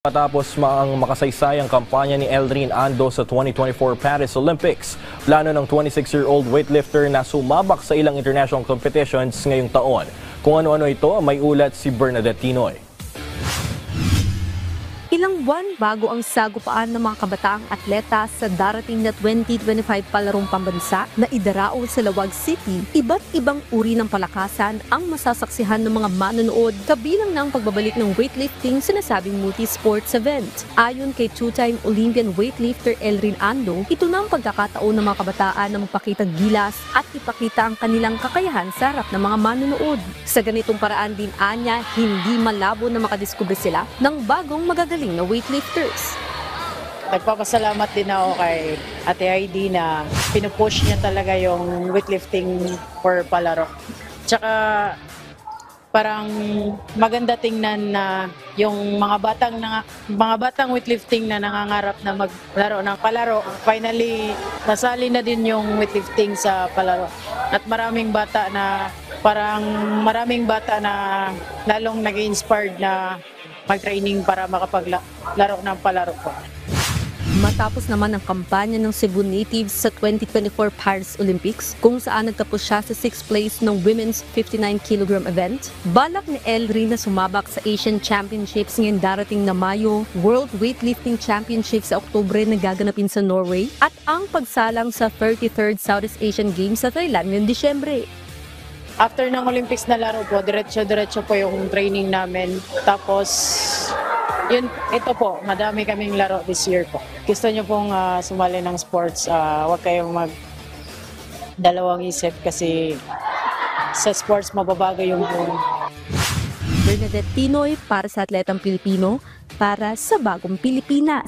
Matapos ang makasaysayang kampanya ni Elrin Ando sa 2024 Paris Olympics, plano ng 26-year-old weightlifter na sumabak sa ilang international competitions ngayong taon. Kung ano-ano ito, may ulat si Bernadette Tinoy. Ilang buwan bago ang sagupaan ng mga kabataang atleta sa darating na 2025 palarong pambansa na idarao sa Lawag City, iba't ibang uri ng palakasan ang masasaksihan ng mga manonood kabilang ng pagbabalik ng weightlifting sinasabing multi-sports event. Ayon kay two-time Olympian weightlifter Elrin Ando, ito na ang pagkakataon ng mga kabataan na magpakitang gilas at ipakita ang kanilang kakayahan sa harap ng mga manonood. Sa ganitong paraan din anya, hindi malabo na makadiskubre sila ng bagong magagaling na weightlifters. Nagpapasalamat din ako kay Ate Heidi na pinupush niya talaga yung weightlifting for palaro. Tsaka parang maganda tingnan na yung mga batang weightlifting na nangangarap na maglaro ng palaro, finally nasali na din yung weightlifting sa palaro. At maraming bata na lalong nag-inspired na mag-training para makapaglaro ng palaro po. Matapos naman ang kampanya ng Cebu Natives sa 2024 Paris Olympics, kung saan nagtapos siya sa 6th place ng Women's 59 kg event, balak ni Elrin na sumabak sa Asian Championships ngayong darating na Mayo, World Weightlifting Championships sa Oktubre na gaganapin sa Norway, at ang pagsalang sa 33rd Southeast Asian Games sa Thailand ngayong Disyembre. After ng Olympics na laro po, diretso po yung training namin. Tapos, ito po, madami kaming laro this year po. Gusto nyo pong sumali ng sports, huwag kayong dalawang isip kasi sa sports mababago yung buhay. Bernadette Tinoy para sa Atletang Pilipino, para sa Bagong Pilipinas.